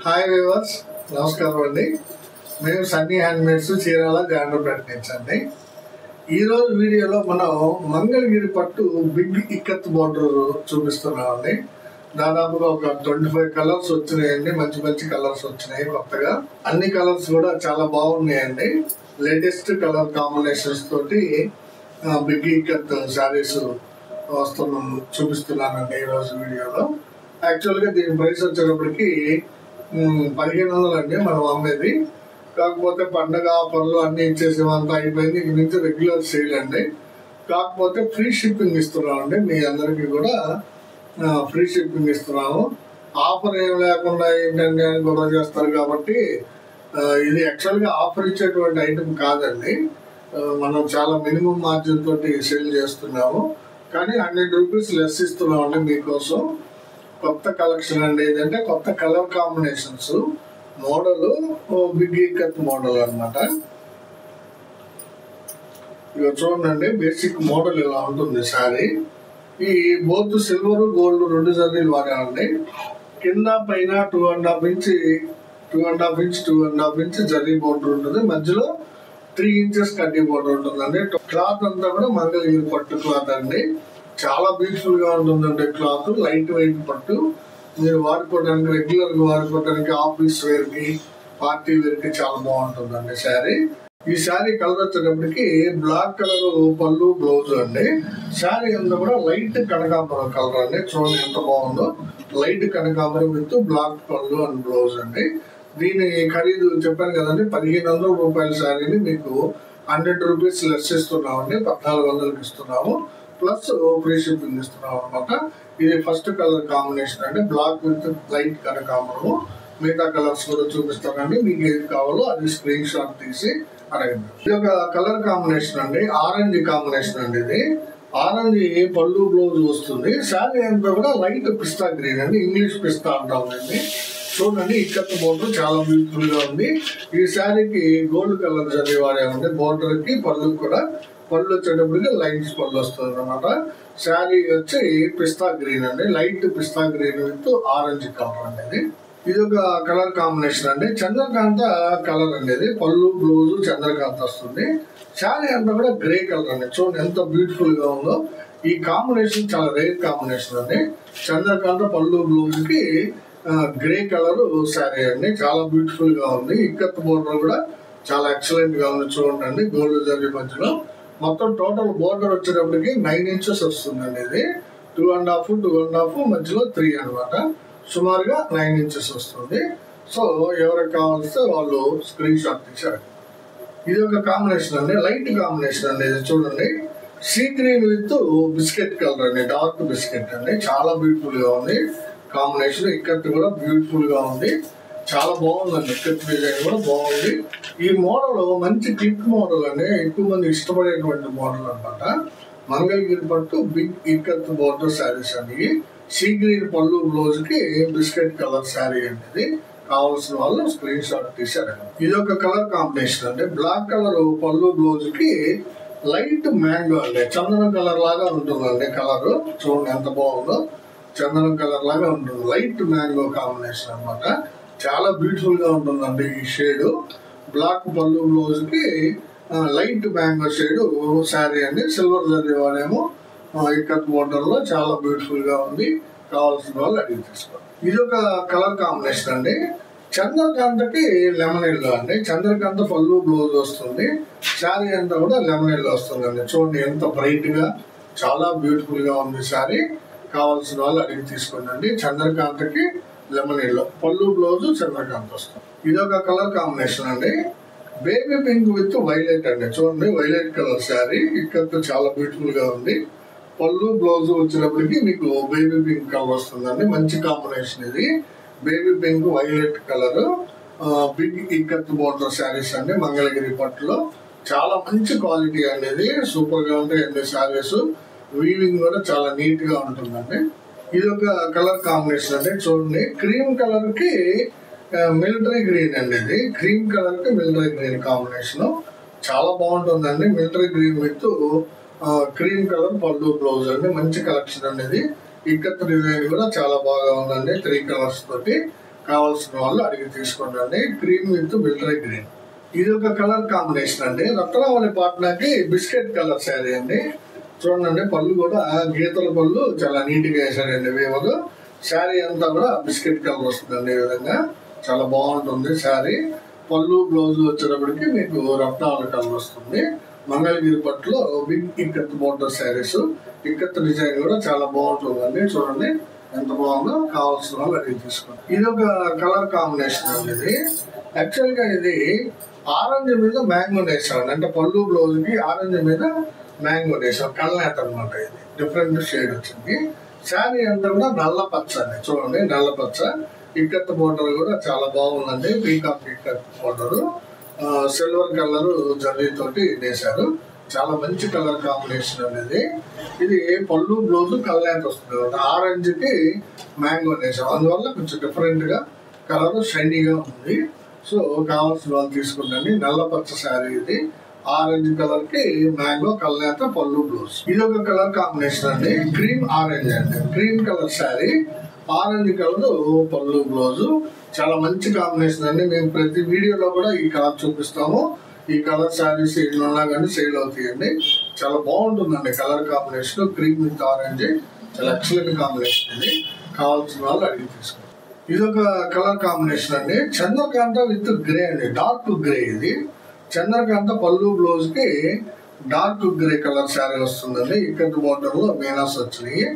Hi viewers, నమస్కారం అండి. మేము సన్నీ హ్యాండ్మేడ్స్ చీరాల జాండ్రపేట నుంచి అండి. ఈరోజు వీడియోలో మనం మంగళగిరి పట్టు బిగ్ ఇక్కత్ బోర్డర్ చూపిస్తున్నామండి. దాదాపుగా ఒక 25 కలర్స్ వచ్చినాయండి. మంచి మంచి కలర్స్ వచ్చినాయి కొత్తగా. అన్ని కలర్స్ కూడా చాలా బాగున్నాయండి. లేటెస్ట్ కలర్ కాంబినేషన్స్ తోటి బిగ్ ఇక్కత్ శారీస్ చూపిస్తున్నానండి ఈరోజు వీడియోలో. యాక్చువల్గా దీని ప్రైస్ వచ్చేటప్పటికి 1500 అండి మనం అమ్మేది. కాకపోతే పండగ ఆఫర్లు అన్ని ఇచ్చేసేమంతా అయిపోయింది. ఇక నుంచి రెగ్యులర్ సేల్ అండి. కాకపోతే ఫ్రీ షిప్పింగ్ ఇస్తున్నామండి. మీ అందరికీ కూడా ఫ్రీ షిప్పింగ్ ఇస్తున్నాము. ఆఫర్ ఏం లేకుండా ఏంటంటే అని గొడవ చేస్తారు కాబట్టి ఇది యాక్చువల్గా ఆఫర్ ఇచ్చేటువంటి ఐటమ్ కాదండి. మనం చాలా మినిమం మార్జిన్ తోటి సేల్ చేస్తున్నాము. కానీ 100 రూపీస్ లెస్ ఇస్తున్నామండి మీకోసం. కొత్త కలెక్షన్ అండి. ఏదంటే కొత్త colour combinations, model big ikat model అనమాట. ఇక చూడండి, బేసిక్ మోడల్ ఇలా ఉంటుంది శారీ. ఈ బోత్ సిల్వర్ గోల్డ్ 2 జరీలు వాడామండి. కింద పైన 2.5 ఇంచ్ జరీ బోర్డర్ ఉంటుంది. మధ్యలో 3 ఇంచెస్ కడ్డీ బోర్డర్ ఉంటుందండి. క్లాత్ అంతా కూడా మంగళగిరి పట్టు క్లాత్ అండి. చాలా బ్యూటిఫుల్ గా ఉంటుందండి క్లాత్. లైట్ వెయిట్ పట్టు. మీరు వాడుకోవడానికి, రెగ్యులర్ గా వాడుకోవడానికి, ఆఫీస్ వేర్ కి, పార్టీ వేర్ కి చాలా బాగుంటుందండి శారీ. ఈ శారీ కలర్ వచ్చేటప్పటికి బ్లాక్ కలర్ పళ్ళు, బ్లౌజ్ అండి. శారీ అంతా కూడా లైట్ కనకాంబరం కలర్ అండి. చూడండి ఎంత బాగుందో. లైట్ కనకాంబరం విత్ బ్లాక్ పళ్ళు అండ్ బ్లౌజ్ అండి. దీని ఖరీదు చెప్పాను కదండి, 1500 రూపాయల శారీని మీకు 100 రూపీస్ లెస్ ఇస్తున్నామండి. 1400కి ఇస్తున్నాము. ప్లస్ ఫ్రీ షిప్పింగ్ ఇస్తున్నాం అనమాట. ఇది ఫస్ట్ కలర్ కాంబినేషన్ అండి. బ్లాక్ విత్ లైట్ కనకాంబరము. మిగతా కలర్స్ కూడా చూపిస్తానండి. మీకు ఏది కావాలో అది స్క్రీన్ షాట్ తీసి అడగండి. ఇది ఒక కలర్ కాంబినేషన్ అండి. ఆరెంజ్ కాంబినేషన్ అండి. ఇది ఆరెంజ్ పళ్ళు, బ్లౌజ్ వస్తుంది. శారీ అంతా కూడా లైట్ పిస్తా గ్రీన్ అండి. ఇంగ్లీష్ పిస్తా అంటాం అండి. చూడండి, ఇక్కత్ బోర్డర్ చాలా బ్యూటిఫుల్ గా ఉంది. ఈ శారీకి గోల్డ్ కలర్ జరీ వాడామండి. బోర్డర్ కి పళ్ళు కూడా, పళ్ళు వచ్చేటప్పటికి లైన్స్ పళ్ళు వస్తుంది అనమాట. శారీ వచ్చి పిస్తా గ్రీన్ అండి. Light pista green with orange colour అండి. ఇది ఒక కలర్ కాంబినేషన్ అండి. చంద్రకాంత కలర్ అండి. ఇది పళ్ళు, బ్లౌజ్ చంద్రకాంత వస్తుంది. శారీ అంతా కూడా గ్రే కలర్ అండి. చూడండి ఎంత బ్యూటిఫుల్ గా ఉందో. ఈ కాంబినేషన్ చాలా రేర్ కాంబినేషన్ అండి. చంద్రకాంత పళ్ళు, బ్లౌజ్ కి గ్రే కలర్ శారీ అండి. చాలా బ్యూటిఫుల్ గా ఉంది. ఇక్కత్ బోర్డర్ కూడా చాలా ఎక్సలెంట్ గా ఉంది. చూడండి, గోల్డ్ జరీ మధ్యలో. మొత్తం టోటల్ బోర్డర్ వచ్చేటప్పటికి 9 ఇంచెస్ వస్తుందండి. ఇది 2.5 మధ్యలో 3 అనమాట. సుమారుగా 9 ఇంచెస్ వస్తుంది. సో ఎవరికి కావాల్స్తే వాళ్ళు స్క్రీన్ షాట్ తీశారు. ఇది ఒక కాంబినేషన్ అండి. లైట్ కాంబినేషన్ అండి. ఇది చూడండి, sea green with biscuit colour అండి. డార్క్ బిస్కెట్ అండి. చాలా బ్యూటిఫుల్ గా ఉంది కాంబినేషన్. ఇక్కత్ కూడా బ్యూటిఫుల్ గా ఉంది. చాలా బాగుందండి. ఇక్కత్ డిజైన్ కూడా బాగుంది. ఈ మోడల్ మంచి క్లిక్ మోడల్ అండి. ఎక్కువ మంది ఇష్టపడేటువంటి మోడల్ అనమాట. మంగళగిరి పట్టు బిగ్ ఇక్కత్ బోర్డర్ శారీస్ అండి. సీ గ్రీన్ పళ్ళు, బ్లౌజ్ కి బిస్కెట్ కలర్ శారీ అండి. కావాల్సిన వాళ్ళు స్క్రీన్ షాట్ తీశారు. ఇది ఒక కలర్ కాంబినేషన్ అండి. బ్లాక్ కలర్ పళ్ళు, బ్లౌజ్ కి లైట్ మ్యాంగో అండి. చందనం కలర్ లాగా ఉంటుందండి. కలర్ చూడండి ఎంత బాగుందో. చందనం కలర్ లాగా ఉంటుంది. లైట్ మ్యాంగో కాంబినేషన్ అనమాట. చాలా బ్యూటిఫుల్ గా ఉంటుందండి ఈ షేడ్. బ్లాక్ పళ్ళు, బ్లౌజ్ కి లైట్ మ్యాంగో షేడ్ శారీ అండి. సిల్వర్ జరీ వాడేమో ఇక్కత్ బోర్డర్ లో. చాలా బ్యూటిఫుల్ గా ఉంది. కావాల్సిన వాళ్ళు అడిగి తీసుకోండి. ఇది ఒక కలర్ కాంబినేషన్ అండి. చంద్రకాంతకి లెమన్ ఎల్లో అండి. చంద్రకాంత పళ్ళు, బ్లౌజ్ వస్తుంది. శారీ అంతా కూడా లెమన్ ఎల్లో వస్తుందండి. చూడండి ఎంత బ్రైట్ గా, చాలా బ్యూటిఫుల్ గా ఉంది శారీ. కావాల్సిన వాళ్ళు అడిగి తీసుకోండి. చంద్రకాంతకి లెమన్ ఎల్లో పళ్ళు, బ్లౌజ్ చంద్రకాంత వస్తుంది. ఇది ఒక కలర్ కాంబినేషన్ అండి. బేబీ పింక్ విత్ వైలెట్ అండి. చూడండి, వైలెట్ కలర్ శారీ. ఇక్కడ చాలా బ్యూటిఫుల్ గా ఉంది. పళ్ళు, బ్లౌజ్ వచ్చినప్పటికీ మీకు బేబీ పింక్ కలర్ వస్తుందండి. మంచి కాంబినేషన్ ఇది. Baby pink, violet colour big ikat border saris అండి. మంగళగిరి పట్టులో చాలా మంచి క్వాలిటీ అనేది. సూపర్ గా ఉంటాయండి శారీస్. వీవింగ్ కూడా చాలా నీట్ గా ఉంటుందండి. ఇది ఒక కలర్ కాంబినేషన్ అండి. చూడండి, క్రీమ్ కలర్ కి మిలిటరీ గ్రీన్ అండి. ఇది క్రీమ్ కలర్ కి మిలిటరీ గ్రీన్ కాంబినేషన్ చాలా బాగుంటుందండి. Military green with cream colour పళ్ళు, బ్లౌజ్ అండి. మంచి కలెక్షన్ అండి ఇది. ఇక్కత్ డిజైన్ కూడా చాలా బాగా ఉందండి. 3 కలర్స్ తోటి కావాల్సిన వాళ్ళు అడిగి తీసుకోండి. Cream with military green. ఇది ఒక కలర్ కాంబినేషన్ అండి. రత్నావళి పాట్నాకి బిస్కెట్ కలర్ శారీ అండి. చూడండి, పళ్ళు కూడా గీతల పళ్ళు చాలా నీట్ గా వేసాడండి వేవదు. శారీ అంతా కూడా బిస్కెట్ కలర్ వస్తుందండి. ఈ విధంగా చాలా బాగుంటుంది శారీ. పళ్ళు బ్లౌజ్ వచ్చేటప్పటికి మీకు రత్నావళి కలర్ వస్తుంది. మంగళగిరి పట్టులో big ikat border saris. Ikat design కూడా చాలా బాగుంటుందండి. చూడండి ఎంత బాగుందో. కావాల్సిన వాళ్ళు అడిగి తీసుకోండి. ఇది ఒక కలర్ కాంబినేషన్ అండి. ఇది యాక్చువల్ గా ఇది ఆరెంజ్ మీద మ్యాంగో వేసాం. అంటే పళ్ళు బ్లౌజ్ కి ఆరెంజ్ మీద మ్యాంగో వేసాం. కల్నేత అనమాట. ఇది డిఫరెంట్ షేడ్ వచ్చింది. శారీ అంతా కూడా నల్ల పచ్చ అండి. చూడండి నల్ల పచ్చ. ఇక్కత్ బోర్డర్ కూడా చాలా బాగుందండి. Peacock ikat border silver colour zari తోటి వేశారు. చాలా మంచి కలర్ కాంబినేషన్ అనేది. ఇది పళ్ళు బ్లౌజ్ కల్నేత వస్తుంది. ఆరెంజ్ కి మ్యాంగో వేసాం. అందువల్ల కొంచెం డిఫరెంట్ గా కలర్ షైనీగా ఉంది. సో కావాల్సిన వాళ్ళు తీసుకుంటండి. నల్ల పచ్చ శారీ ఇది. ఆరెంజ్ కలర్ కి మ్యాంగో కల్నేత పళ్ళు బ్లౌజ్. ఇది ఒక కలర్ కాంబినేషన్ అండి. క్రీమ్ ఆరెంజ్ అండి. Cream colour sari, orange colour పళ్ళు బ్లౌజ్. చాలా మంచి కాంబినేషన్ అండి. మేము ప్రతి వీడియోలో కూడా ఈ కలర్ చూపిస్తాము. ఈ కలర్ శారీస్ ఇళ్ళున్నా కానీ సేల్ అవుతాయండి. చాలా బాగుంటుందండి colour combination. Cream with orange చాలా ఎక్సలెంట్ కాంబినేషన్ ఇది. కావాల్సిన వాళ్ళు అడిగి తీసుకోండి. ఇది ఒక కలర్ కాంబినేషన్ అండి. చంద్రకాంత విత్ గ్రే అండి. డార్క్ గ్రే ఇది. చంద్రకాంత పళ్ళు బ్లౌజ్ కి డార్క్ గ్రే కలర్ శారీ వస్తుందండి. ఇక్కడ బోర్డర్ లో మీనాస్ వచ్చినాయి.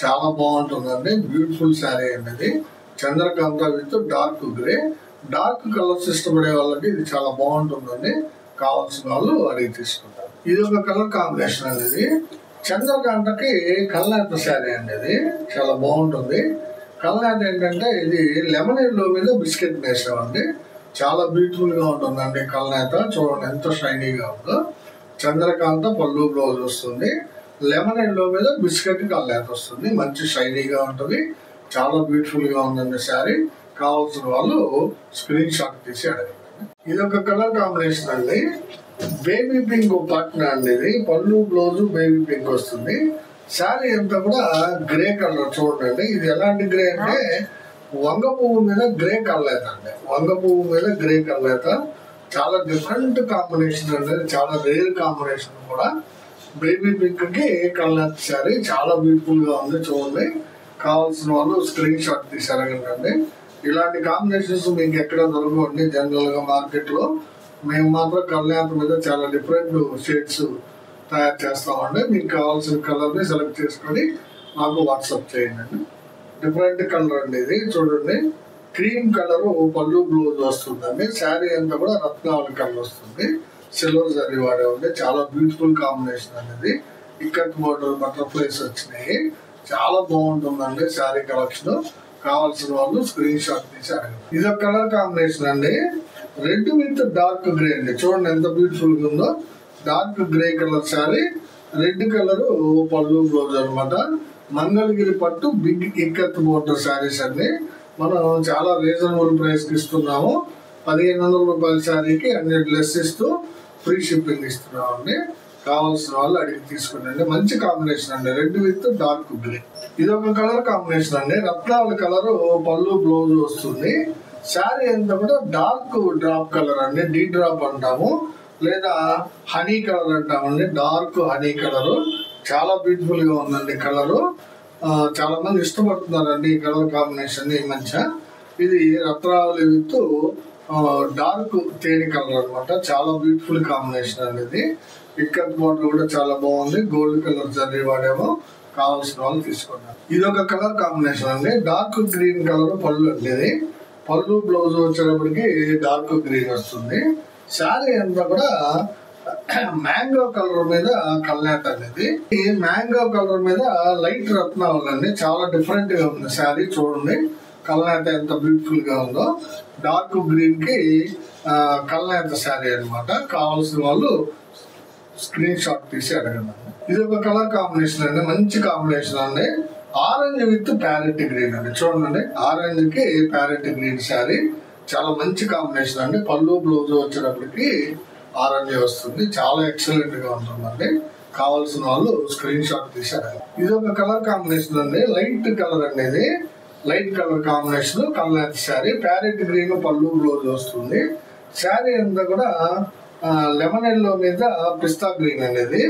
చాలా బాగుంటుందండి. బ్యూటిఫుల్ శారీ అనేది. Chandrakanta with dark grey. Dark colours ఇష్టపడే వాళ్ళకి ఇది చాలా బాగుంటుందండి. కావాల్సిన వాళ్ళు అడిగి తీసుకుంటారు. ఇది ఒక కలర్ కాంబినేషన్ అనేది. చంద్రకాంతకి కల్నేత శారీ అనేది చాలా బాగుంటుంది. కల్నేత ఏంటంటే ఇది లెమన్ ఎల్లో మీద బిస్కెట్ వేసామండి. చాలా బ్యూటిఫుల్ గా ఉంటుందండి కల్నేత. చూడండి ఎంత షైనీగా ఉందో. చంద్రకాంత పళ్ళు బ్లౌజ్ వస్తుంది. లెమన్ ఎల్లో మీద బిస్కెట్ కల్నేత వస్తుంది. మంచి షైనీగా ఉంటుంది. చాలా బ్యూటిఫుల్ గా ఉందండి శారీ. కావాల్సిన వాళ్ళు స్క్రీన్ షాట్ తీసి అడగండి. ఇది ఒక కలర్ కాంబినేషన్ అండి. బేబీ పింక్ పట్న అండి. ఇది పళ్ళు బ్లౌజ్ బేబీ పింక్ వస్తుంది. శారీ అంతా కూడా గ్రే కలర్. చూడండి ఇది ఎలాంటి గ్రే అంటే వంగ పువ్వు మీద గ్రే కల్నేత అండి. వంగ పువ్వు మీద గ్రే కల్నేత చాలా డిఫరెంట్ కాంబినేషన్ అండి. చాలా రేర్ కాంబినేషన్ కూడా. బేబీ పింక్ కి కల్నేత శారీ చాలా బ్యూటిఫుల్ గా ఉంది. చూడండి కావాల్సిన వాళ్ళు స్క్రీన్ షాట్ తీసి అడగండి. ఇలాంటి కాంబినేషన్స్ మీకు ఎక్కడ దొరకవండి జనరల్ గా మార్కెట్ లో. మేము మాత్రం కల్నేత మీద చాలా డిఫరెంట్ షేడ్స్ తయారు చేస్తామండి. మీకు కావాల్సిన కలర్ ని సెలెక్ట్ చేసుకొని మాకు వాట్సాప్ చేయండి. డిఫరెంట్ కలర్ అండి ఇది. చూడండి క్రీమ్ కలర్ పళ్ళు బ్లౌజ్ వస్తుందండి. శారీ అంతా కూడా రత్నావళి కలర్ వస్తుంది. సిల్వర్ జరీ వాడే ఉంది. చాలా బ్యూటిఫుల్ కాంబినేషన్ అనేది. ఇక్కత్ బోర్డర్ బటర్ఫ్లైస్ వచ్చినాయి. చాలా బాగుంటుందండి శారీ కలెక్షన్. కావాల్సిన వాళ్ళు స్క్రీన్ షాట్ తీసి అడగండి. ఇది ఒక కలర్ కాంబినేషన్ అండి. రెడ్ విత్ డార్క్ గ్రే అండి. చూడండి ఎంత బ్యూటిఫుల్ గా ఉందో. Dark grey colour sari, red colour పళ్ళు బ్లౌజ్ అనమాట. మంగళగిరి పట్టు బిగ్ ఇక్కత్ బోర్డర్ శారీస్ అండి. మనం చాలా రీజనబుల్ ప్రైస్ కి ఇస్తున్నాము. 1500 రూపాయల శారీకి 100 లెస్ ఇస్తూ ఫ్రీ షిప్పింగ్ ఇస్తున్నాం అండి. కావాల్సిన వాళ్ళు అడిగి తీసుకునండి. మంచి కాంబినేషన్ అండి. Red with dark grey. ఇది ఒక కలర్ కాంబినేషన్ అండి. రత్నావళి కలర్ పళ్ళు బ్లౌజ్ వస్తుంది. శారీ అంతా కూడా డార్క్ డ్రాప్ కలర్ అండి. డీ డ్రాప్ అంటాము లేదా హనీ కలర్ అంటామండి. డార్క్ హనీ కలర్ చాలా బ్యూటిఫుల్ గా ఉందండి కలర్. చాలా మంది ఇష్టపడుతున్నారండి ఈ కలర్ కాంబినేషన్ ఈ మధ్య. ఇది రత్నావళి విత్ డార్క్ తేనె కలర్ అనమాట. చాలా బ్యూటిఫుల్ కాంబినేషన్ అండి ఇది. ఇక్కత్ బోర్డర్ కూడా చాలా బాగుంది. గోల్డ్ కలర్ జరీ వాడేమో. కావాల్సిన వాళ్ళు తీసుకున్నారు. ఇది ఒక కలర్ కాంబినేషన్ అండి. డార్క్ గ్రీన్ కలర్ పళ్ళు అండి. ఇది పళ్ళు బ్లౌజ్ వచ్చేటప్పటికి డార్క్ గ్రీన్ వస్తుంది. శారీ అంతా కూడా మ్యాంగో కలర్ మీద కల్నేత అనేది. ఈ మ్యాంగో కలర్ మీద లైట్ రత్నావళి అండి. చాలా డిఫరెంట్ గా ఉంది శారీ. చూడండి కల్నేత ఎంత బ్యూటిఫుల్ గా ఉందో. డార్క్ గ్రీన్ కి కల్నేత శారీ అనమాట. కావాల్సిన వాళ్ళు స్క్రీన్ షాట్ తీసి అడగండి. ఇది ఒక కలర్ కాంబినేషన్ అండి. మంచి కాంబినేషన్ అండి. ఆరెంజ్ విత్ ప్యారెట్ గ్రీన్ అండి. చూడండి ఆరెంజ్ కి ప్యారెట్ గ్రీన్ శారీ చాలా మంచి కాంబినేషన్ అండి. పళ్ళు బ్లౌజ్ వచ్చేటప్పటికి ఆరెంజ్ వస్తుంది. చాలా ఎక్సలెంట్ గా ఉంటుందండి. కావాల్సిన వాళ్ళు స్క్రీన్ షాట్ తీసారు. ఇది ఒక కలర్ కాంబినేషన్ అండి. లైట్ కలర్ అండి. ఇది light colour combination colour sari, parrot green పళ్ళు బ్లౌజ్ వస్తుంది. శారీ అంతా కూడా లెమన్ ఎల్లో మీద పిస్తా గ్రీన్ అనేది,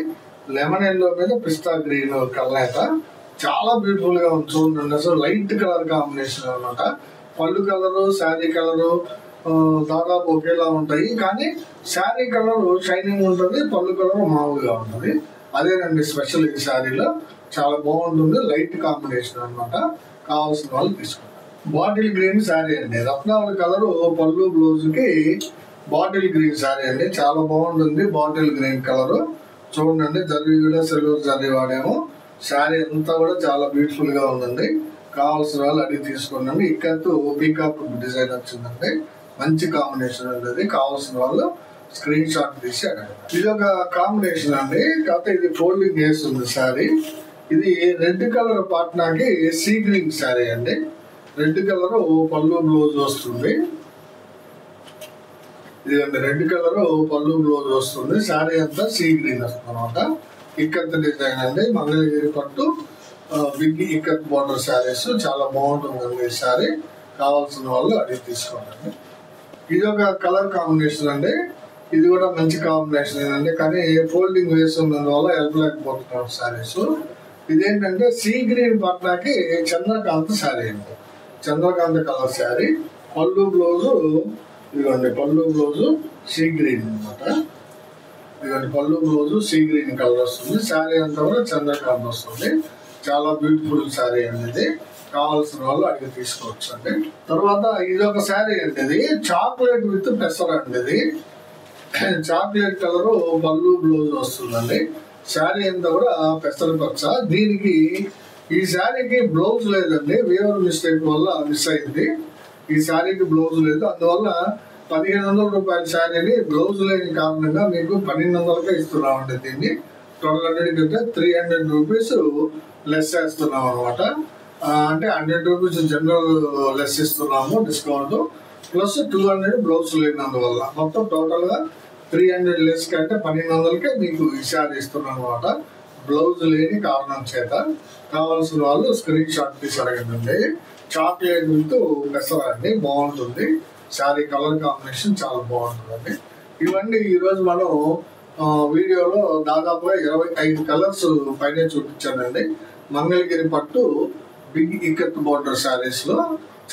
లెమన్ ఎల్లో మీద పిస్తా గ్రీన్ కలనేత చాలా బ్యూటిఫుల్ గా ఉంది చూడండి. అసలు లైట్ కలర్ కాంబినేషన్ అనమాట. పళ్ళు కలరు శారీ కలరు దాదాపు ఒకేలా ఉంటాయి, కానీ శారీ కలర్ షైనింగ్ ఉంటుంది, పళ్ళు కలర్ మామూలుగా ఉంటుంది. అదేనండి స్పెషల్ ఈ శారీలో, చాలా బాగుంటుంది. లైట్ కాంబినేషన్ అనమాట. కావాల్సిన వాళ్ళు తీసుకుంటారు. బాటిల్ గ్రీన్ శారీ అండి, రత్నావళి కలర్ పళ్ళు బ్లౌజ్ కి బాటిల్ గ్రీన్ శారీ అండి, చాలా బాగుంటుంది. బాటిల్ గ్రీన్ కలర్ చూడండి, జరీ కూడా సిల్వర్ జరీ వాడేమో. శారీ అంతా కూడా చాలా బ్యూటిఫుల్ గా ఉందండి. కావాల్సిన వాళ్ళు అడిగి తీసుకోండి. ఇక్కత్తు పీకాక్ డిజైన్ వచ్చిందండి, మంచి కాంబినేషన్ అండి. కావాల్సిన వాళ్ళు స్క్రీన్ షాట్ తీసి అడగండి. ఇది ఒక కాంబినేషన్ అండి, కాకపోతే ఇది ఫోల్డింగ్ వేస్తుంది శారీ. ఇది రెడ్ కలర్ పాట్నాకి సీ గ్రీన్ శారీ అండి. రెడ్ కలర్ పళ్ళు బ్లౌజ్ వస్తుంది. ఇదండి రెడ్ కలర్ పళ్ళు బ్లౌజ్ వస్తుంది. శారీ అంతా సీ గ్రీన్ వస్తుంది అనమాట. ఇక్కత్ డిజైన్ అండి, మంగళగిరి పట్టు బిగ్ ఇక్కత్ బార్డర్ శారీస్, చాలా బాగుంటుందండి ఈ శారీ. కావాల్సిన వాళ్ళు అడిగి తీసుకోండి. ఇది ఒక కలర్ కాంబినేషన్ అండి, ఇది కూడా మంచి కాంబినేషన్ అండి, కానీ ఫోల్డింగ్ వేస్తున్నందువల్ల వెళ్ళలేకపోతున్నాం శారీస్. ఇదేంటంటే సీ గ్రీన్ పట్నాకి చంద్రకాంత్ శారీ అండి, చంద్రకాంత్ కలర్ శారీ. పళ్ళు బ్లౌజు ఇదిగోండి, పళ్ళు బ్లౌజు సీ గ్రీన్ అనమాట. ఇదిగోండి పళ్ళు బ్లౌజు సీ గ్రీన్ కలర్ వస్తుంది. శారీ అంతా కూడా చంద్రకాంత్ వస్తుంది. చాలా బ్యూటిఫుల్ శారీ అండి ఇది. కావాల్సిన వాళ్ళు అడిగి తీసుకోవచ్చు అండి. తర్వాత ఇది ఒక శారీ అండి, ఇది చాక్లెట్ విత్ పెసర్ అండి. ఇది చాక్లెట్ కలర్ పళ్ళు బ్లౌజ్ వస్తుందండి. శారీ అంతా కూడా పెసర పచ్చ. దీనికి ఈ శారీకి బ్లౌజ్ లేదండి, వేవర్ మిస్టేక్ వల్ల మిస్ అయింది. ఈ శారీకి బ్లౌజ్ లేదు, అందువల్ల 1500 రూపాయల శారీని బ్లౌజ్ లేని కారణంగా మీకు 1200కే ఇస్తున్నామండి. దీన్ని 1200 కంటే 300 రూపీస్ లెస్ చేస్తున్నాం అనమాట. అంటే 100 రూపీస్ జనరల్ లెస్ ఇస్తున్నాము డిస్కౌంట్, ప్లస్ 200 బ్లౌజ్ లేనందువల్ల మొత్తం టోటల్ గా 300 లెస్ కంటే 1200కే మీకు ఈ శారీ ఇస్తున్నాం అనమాట, బ్లౌజ్ లేని కారణం చేత. కావాల్సిన వాళ్ళు స్క్రీన్ షాట్ తీసి అడగండి. చాక్లెట్ విత్ పెసర అండి, బాగుంటుంది శారీ. కలర్ కాంబినేషన్ చాలా బాగుంటుందండి. ఇవన్నీ ఈరోజు మనం వీడియోలో దాదాపుగా 25 కలర్స్ పైన చూపించానండి. మంగళగిరి పట్టు బిగ్ ఇక్కత్ బోర్డర్ శారీస్ లో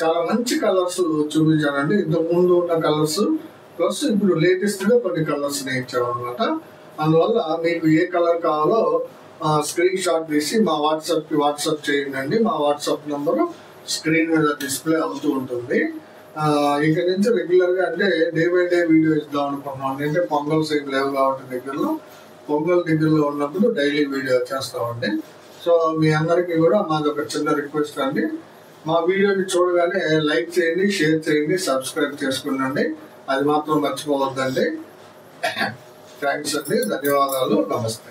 చాలా మంచి కలర్స్ చూపించానండి. ఇంతకు ముందు ఉన్న కలర్స్ ప్లస్ ఇప్పుడు లేటెస్ట్ గా కొన్ని కలర్స్ ఇచ్చాం అనమాట. అందువల్ల మీకు ఏ కలర్ కావాలో స్క్రీన్ షాట్ తీసి మా వాట్సాప్ చేయండి. మా వాట్సాప్ నెంబర్ స్క్రీన్ మీద డిస్ప్లే అవుతూ ఉంటుంది. ఇక నుంచి రెగ్యులర్ గా అంటే డే బై డే వీడియో ఇద్దాం అనుకుంటున్నాం. అంటే పొంగల్ సేమ్ లేవు కాబట్టి దగ్గరలో ఉన్నప్పుడు డైలీ వీడియో చేస్తామండి. సో మీ అందరికీ కూడా మాది ఒక చిన్న రిక్వెస్ట్ అండి, మా వీడియోని చూడగానే లైక్ చేయండి, షేర్ చేయండి, సబ్స్క్రైబ్ చేసుకునండి, అది మాత్రం మర్చిపోవద్దండి. థ్యాంక్స్ అండి, ధన్యవాదాలు, నమస్తే.